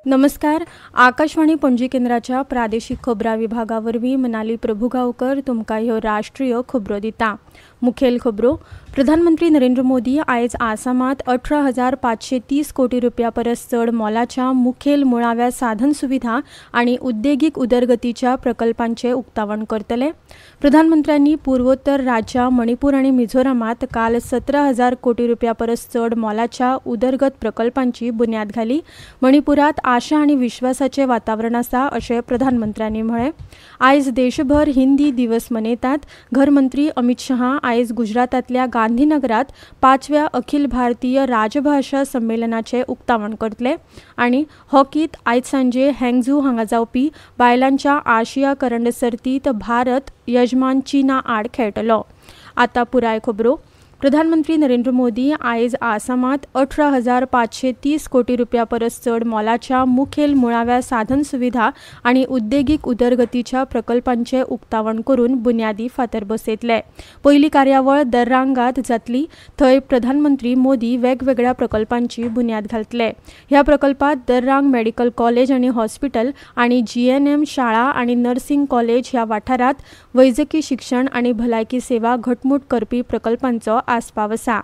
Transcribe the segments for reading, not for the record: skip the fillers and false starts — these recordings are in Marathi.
नमस्कार. आकाशवाणी पणजी केंद्राच्या प्रादेशिक खबरां विभागावरवीं मनाली प्रभुगांवकर तुमकां ह्यो राष्ट्रीय खबरो दिता. मुखेल खबरो. प्रधानमंत्री नरेंद्र मोदी आयज आसामांत 18,530 कोटी रुपया परस चड मोलाच्या मुखेल मुळाव्या साधन सुविधा आनी उद्देगीक उदरगतीच्या प्रकल्पांचें उक्तावण करतले. प्रधानमंत्र्यांनी पूर्वोत्तर राज्यां मणिपूर आनी मिझोरामांत काल 17,000 कोटी रुपया परस चड मोलाच्या उदरगत प्रकल्पांची बुन्याद घाली. मणिपुरांत आशा आनी विश्वासाचें वातावरण आसा अशें प्रधानमंत्र्यांनी म्हळें. आयज देशभर हिंदी दिवस मनयतात. घरमंत्री अमित शहा आयज गुजरातांतल्या गांधीनगरांत 5व्या अखिल भारतीय राजभाषा संमेलनाचें उक्तावण करतले आनी हॉकींत आयज सांजे हँगझू हांगा जावपी बायलांच्या आशिया करंड सर्तींत भारत यजमान चीना आड खेळटलो. आतां पुराय खबरो. प्रधानमंत्री नरेंद्र मोदी आयज आसामांत 18,530 कोटी रुपया परस चड मोलाच्या मुखेल मुळाव्या साधन सुविधा आनी उद्देगीक उदरगतीच्या प्रकल्पांचें उक्तावण करून बुन्यादी फातर बसयतले. पयली कार्यावळ दर्रांगात जातली. थंय प्रधानमंत्री मोदी वेगवेगळ्या प्रकल्पांची बुन्याद घालतले. ह्या प्रकल्पांत दर्रांग मेडिकल कॉलेज आनी हॉस्पिटल आनी GNM शाळा आनी नर्सिंग कॉलेज ह्या वाठारांत वैजकी शिक्षण आनी भलायकी सेवा घटमूट करपी प्रकल्पांचो आस्पाव आसा.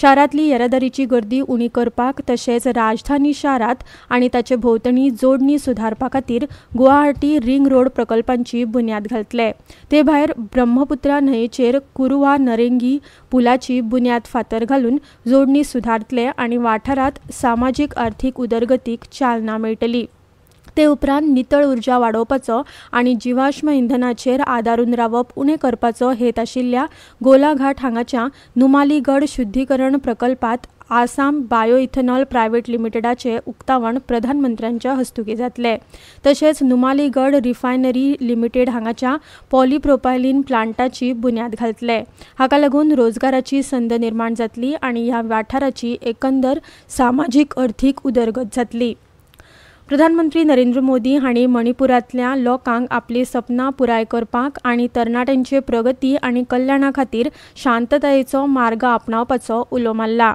शारांतली येरादारीची गर्दी उणी करपाक तशेंच राजधानी शारांत आनी ताचे भोंवतणी जोडणी सुदारपा खातीर गुवाहाटी रिंग रोड प्रकल्पांची बुन्याद घालतले. ते भायर ब्रह्मपुत्रा न्हंयेचेर कुरुवा नरेंगी पुलाची बुन्याद फातर घालून जोडणी सुदारतले आनी वाठारांत सामाजीक आर्थीक उदरगतीक चालना मेळटली. ते उपरांत नितळ उर्जा वाडोवपाचो आनी जिवाश्म इंधनाचेर आदारून रावप उणें करपाचो हेत आशिल्ल्या गोलाघाट हांगाच्या नुमालीगड शुद्धीकरण प्रकल्पांत आसाम बायो इथेनॉल प्रायव्हेट लिमिटेडाचे उक्तावण प्रधानमंत्र्यांच्या हस्तुकी जातले. तशेंच नुमालीगड रिफायनरी लिमिटेड हांगाच्या पॉलिप्रोपायलीन प्लांटाची बुन्याद घालतले. हाका लागून रोजगाराची संद निर्माण जातली आनी ह्या वाठाराची एकंदर सामाजीक अर्थीक उदरगत जातली. प्रधानमंत्री नरेंद्र मोदी हांणी मणिपुरांतल्या लोकांक आपली सपनां पुराय करपाक आनी तरणाट्यांचे प्रगती आनी कल्याणा खातीर शांततायेचो मार्ग आपणावपाचो उलो मारला.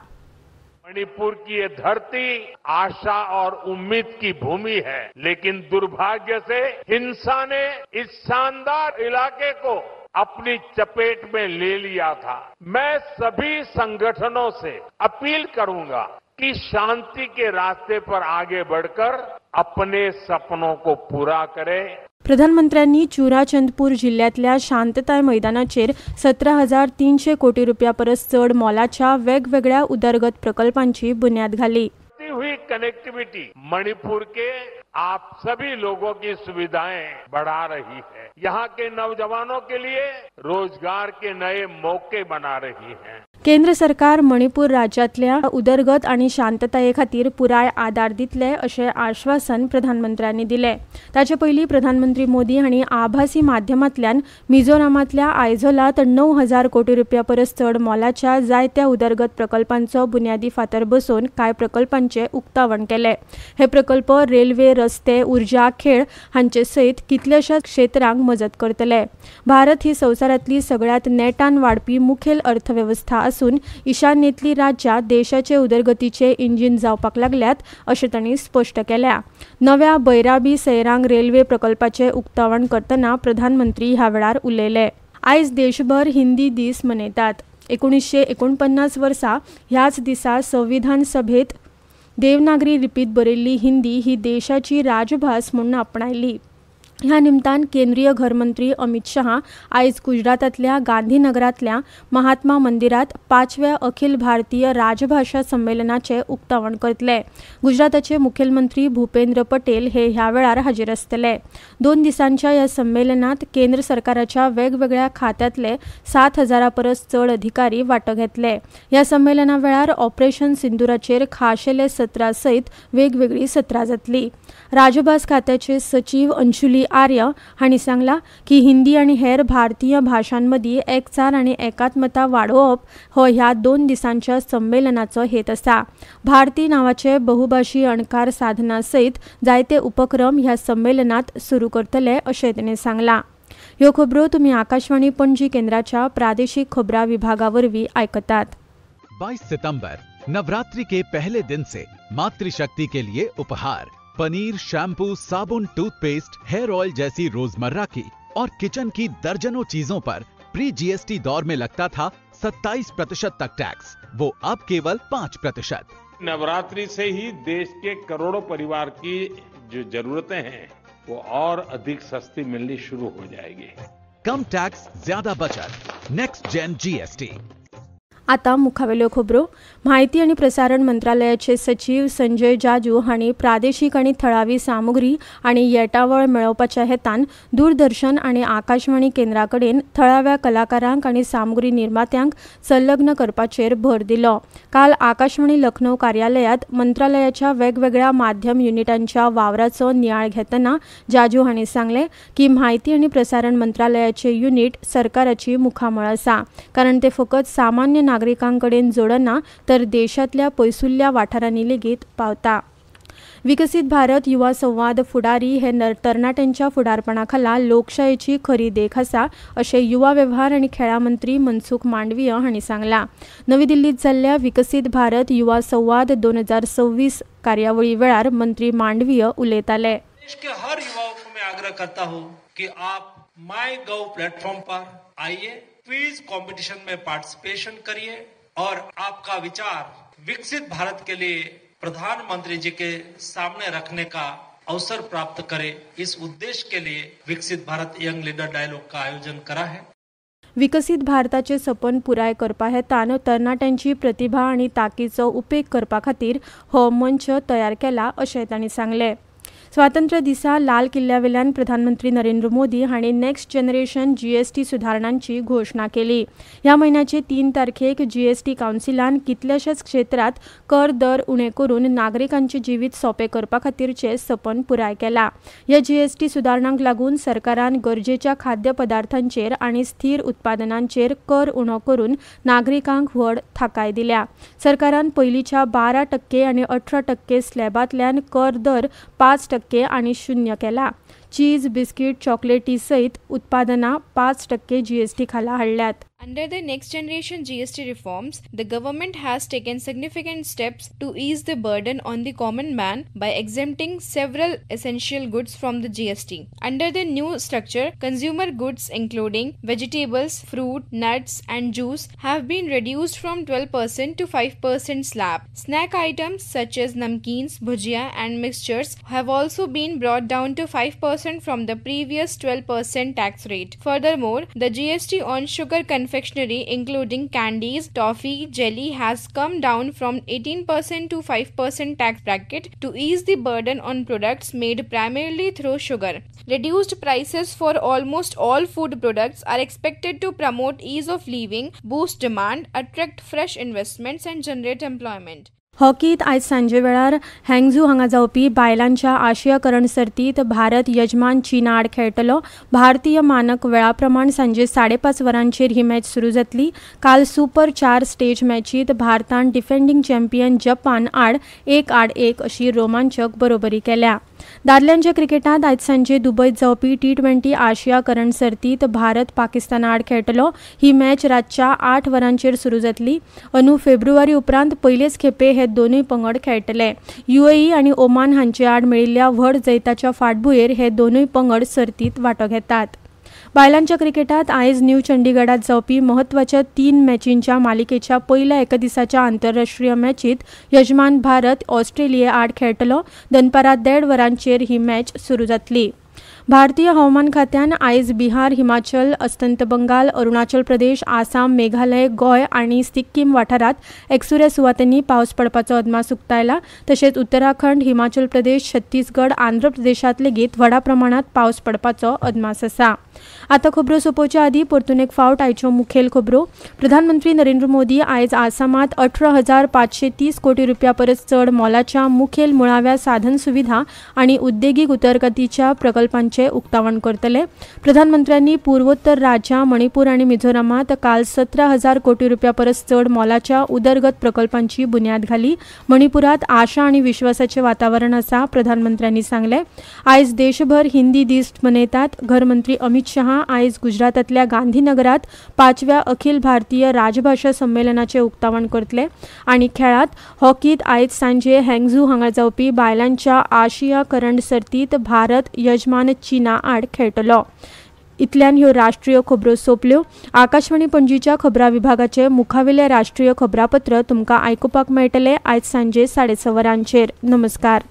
मणिपुर की ये धरती आशा और उम्मीद की भूमि है, लेकिन दुर्भाग्य से हिंसा ने इस शानदार इलाके को अपनी चपेट में ले लिया था. मैं सभी संगठनों से अपील करूंगा कि शांति के रास्ते पर आगे बढ़कर अपने सपनों को पूरा करें. प्रधानमंत्र्यांनी चुराचंदपूर जिल्ह्यातल्या शांतताय मैदानाचेर 17,300 कोटी रुपया परस चड मोलाच्या वेगवेगळ्या उदरगत प्रकल्पांची बुन्याद घाली. हुई कनेक्टिविटी मणिपुर के आप सभी लोगों की सुविधाएं बढ़ा रही है. यहाँ के नौजवानों के लिए रोजगार के नए मौके बना रही है. केंद्र सरकार मणिपूर राज्यांतल्या उदरगत आनी शांतताये खातीर पुराय आदार दितले अशें आश्वासन प्रधानमंत्र्यांनी दिलें. ताचे पयलीं प्रधानमंत्री मोदी हांणी आभासी माध्यमांतल्यान मिझोरामांतल्या आयझोलांत 9,000 कोटी रुपया परस चड मोलाच्या जायत्या उदरगत प्रकल्पांचो बुन्यादी फातर बसोवन कांय प्रकल्पांचें उक्तावण केलें. हे प्रकल्प रेल्वे, रस्ते, उर्जा, खेळ हांचे सयत कितल्याशाच क्षेत्रांक मजत करतले. भारत ही संवसारांतली सगळ्यांत नेटान वाडपी मुखेल अर्थवेवस्था असून ईशान्येतली राज्यां देशाचे उदरगतीचे इंजीन जावपाक लागल्यात अशें तांणी स्पश्ट केल्या. नव्या बैराबी सैरांग रेल्वे प्रकल्पाचे उक्तावण करतना प्रधानमंत्री ह्या वेळार उलयले. आयज देशभर हिंदी दीस मनयतात. 1949 वर्सा ह्याच दिसा संविधान सभेत देवनागरी लिपीत बरयल्ली हिंदी ही देशाची राजभास म्हणून आपणायली. ह्या निमतान केंद्रीय घरमंत्री अमित शहा आयज गुजरातांतल्या गांधीनगरांतल्या महात्मा मंदिरांत 5व्या अखिल भारतीय राजभाषा संमेलनाचे उक्तावण करतले. गुजराताचे मुखेलमंत्री भूपेंद्र पटेल हे ह्या वेळार हाजीर आसतले. 2 दिसांच्या ह्या संमेलनात केंद्र सरकाराच्या वेगवेगळ्या खात्यांतले 7,000 परस चड अधिकारी वांटो घेतले. ह्या संमेलना वेळार ऑपरेशन सिंदुराचेर खाशेले सत्रां सयत वेगवेगळी सत्रां जातली. राजभास खात्याचे सचिव अंशुली आर्य हांणी सांगला की हिंदी आनी हेर भारतीय भाषांमदीं एकचार आनी एकात्मता वाडोवप हो ह्या 2 दिसांच्या संमेलनाचो हेत आसा. भारती नांवाचे बहुभाशी अणकार साधना सयत जायते उपक्रम ह्या संमेलनात सुरू करतले अशें ताणें सांगलां. ह्यो खबरो तुमी आकाशवाणी पणजी केंद्राच्या प्रादेशीक खबरां विभागावरवीं आयकतात. 22 सितंबर नवरात्रि के पहले दिन से मातृशक्ति के लिए उपहार पनीर, शैम्पू, साबुन, टूथपेस्ट, हेयर ऑयल जैसी रोजमर्रा की और किचन की दर्जनों चीजों पर प्री जीएसटी दौर में लगता था 27% तक टैक्स, वो अब केवल 5%। नवरात्रि से ही देश के करोड़ों परिवार की जो जरूरतें हैं वो और अधिक सस्ती मिलनी शुरू हो जाएगी। कम टॅक्स, ज्यादा बचत, नेक्स्ट जेन जीएसटी। आता मुखावेल्यो खबरो। माहिती आणि प्रसारण मंत्रालयाचे सचिव संजय जाजू हांणी प्रादेशीक आणि थळावी सामुग्री आणि येटावळ मेळोवपाच्या हेतान दूरदर्शन आणि आकाशवाणी केंद्राकडेन थळाव्या कलाकारांक आणि सामुग्री निर्मात्यांक संलग्न करपाचेर भर दिलो। काल आकाशवाणी लखनौ कार्यालयात मंत्रालयाच्या वेगवेगळ्या माध्यम युनिटांच्या वावराचो नियाळ घेतना जाजू हांणी सांगले की माहिती आणि प्रसारण मंत्रालयाचे युनिट सरकाराची मुखामळ आसा, कारण ते फकत सामान्य नागरिकांकडेन जोडना तर देशातल्या पयसुल्ल्या वाठारांनी लेगीत पावता। विकसित भारत युवा संवाद फुडारी हे तरणाट्यांच्या फुडारपणाखाला लोकशायेची खरी देख आसा अशें युवा वेव्हार आनी खेळा मंत्री मनसुख मांडवीय हांणी सांगला। नवी दिल्लीत जाल्ल्या विकसित भारत युवा संवाद 2026 कार्यावळी वेळार मंत्री मांडवीय उलयताले। देश के हर युवाओं को मैं आग्रह करता हूं कि आप माईगोव प्लेटफॉर्म पर आइए, क्विज कंपटीशन में पार्टिसिपेशन करिए और आपका विचार विकसित भारत के लिए प्रधानमंत्री जी के सामने रखने का अवसर प्राप्त करे। इस उद्देश्य के लिए विकसित भारत यंग लीडर डायलॉग का आयोजन करा है। विकसित भारताचे सपन पुराय करपा हेतान तरणाट्यांची प्रतिभा आणि तांकीचो उपेग करपा खातीर हो मंच तयार केला अशें तांणी सांगले। स्वातंत्र्य दिसा लाल किल्ल्यावेल्यान प्रधानमंत्री नरेंद्र मोदी हांणी नेक्स्ट जनरेशन जीएसटी सुधारणांची घोषणा केली। ह्या म्हयन्याचे 3 तारखेक जीएसटी कावन्सिलान कितल्याशाच क्षेत्रात कर दर उणे करून नागरिकांचे जिवीत सोपे करपा खातीरचे सपन पुराय केला। ह्या जीएसटी सुधारणांक लागून सरकारान गरजेच्या खाद्य पदार्थांचेर आणि स्थिर उत्पादनांचेर कर उणो करून नागरिकांक व्हड थाकाय दिल्या। सरकारान पयलींच्या 12% आणि 18% स्लॅबांतल्यान कर दर 5% आणि 0 केला। चीज, बिस्किट, चॉकलेटी सहित उत्पादनां 5% जीएसटी खाला हाडल्यात। Under the next generation GST reforms, the government has taken significant steps to ease the burden on the common man by exempting several essential goods from the GST. Under the new structure, consumer goods including vegetables, fruit, nuts and juice have been reduced from 12% to 5% slab. Snack items such as namkeens, bhujia and mixtures have also been brought down to 5% from the previous 12% tax rate. Furthermore, the GST on sugar confectionery including candies, toffee, jelly has come down from 18% to 5% tax bracket to ease the burden on products made primarily through sugar. Reduced prices for almost all food products are expected to promote ease of living, boost demand, attract fresh investments and generate employment. हॉकीत आयज सांजे वेळार हँगझू हांगा जावपी बायलांच्या आशिया करण सर्तीत भारत यजमान चीना आड खेळटलो। भारतीय मानक वेळाप्रमाण सांजे 5:30 वरांचेर ही मॅच सुरू जातली। काल सुपर 4 स्टेज मॅचीत भारतान डिफेंडिंग चॅम्पियन जपान आड 1-1 अशी रोमांचक बरोबरी केल्या। दादल्यांच्या क्रिकेटात आयज सांजे दुबयत जावपी T20 आशिया करण सर्तीत भारत पाकिस्ताना आड खेळटलो। ही मॅच रातच्या 8 वरांचेर सुरू जातली। अंदू फेब्रुवारी उपरांत पयलेच खेपे हे दोनूय पंगड खेळटले। UAE आणि ओमान हांचे आड मेळिल्ल्या व्हड जैताच्या फाटभुंयेर हे दोनूय पंगड सर्तीत वांटो घेतात। बायलांच्या क्रिकेटात आयज न्यू चंडीगडात जावपी महत्वाच्या 3 मॅचींच्या मालिकेच्या पहिल्या एकदिसाच्या आंतरराष्ट्रीय मॅचीत यजमान भारत ऑस्ट्रेलिया आड खेळटलो। दनपारां 1:30 वरांचेर ही मॅच सुरू जातली। भारतीय हवामान खात्यान आयज बिहार, हिमाचल, अस्तंत बंगाल, अरुणाचल प्रदेश, आसाम, मेघालय, गोय आणि सिक्कीम वाठारात एकसुऱ्या सुवातांनी पावस पडपाचो अदमास उक्तायला। तशेंच उत्तराखंड, हिमाचल प्रदेश, छत्तीसगड, आंध्र प्रदेशात लेगीत व्हडा प्रमाणात पावस पडपाचो अदमास आसा। आता खबरो सोंपोवच्या आदी परतून एक फावट आयच्यो मुखेल खबरो। प्रधानमंत्री नरेंद्र मोदी आयज आसामात 18,530 कोटी रुपया परस चड मोलाच्या मुखेल मुळाव्या साधन सुविधा आणि उद्देगीक उदरगतीच्या प्रकल्पांची संमेलनाचे उक्तावण करतले। प्रधानमंत्र्यांनी पूर्वोत्तर राज्यां मणिपूर आणि मिझोरामात काल 17,000 कोटी रुपया परस चड मोलाच्या उदरगत प्रकल्पांची बुन्याद घाली। मणिपुरात आशा आणि विश्वासाचे वातावरण आसा, प्रधानमंत्र्यांनी सांगले। आयज देशभर हिंदी दीस मनयतात। गृहमंत्री अमित शहा आयज गुजरातातल्या गांधीनगरात 5व्या अखिल भारतीय राजभाषा संमेलनाचे उक्तावण करतले आणि खेळात हॉकीत आयज सांजे हँगझू हांगा जावपी बायलांच्या आशिया करंड सर्तीत भारत यजमान चीना आड खेळटलो। इतल्यान ह्यो राष्ट्रीय खबरो सोंपल्यो। आकाशवाणी पणजीच्या खबरां विभागाचे मुखावेले राष्ट्रीय खबरापत्र तुमकां आयकुपाक मेळटले आयज सांजे 6:30 वरांचेर। नमस्कार।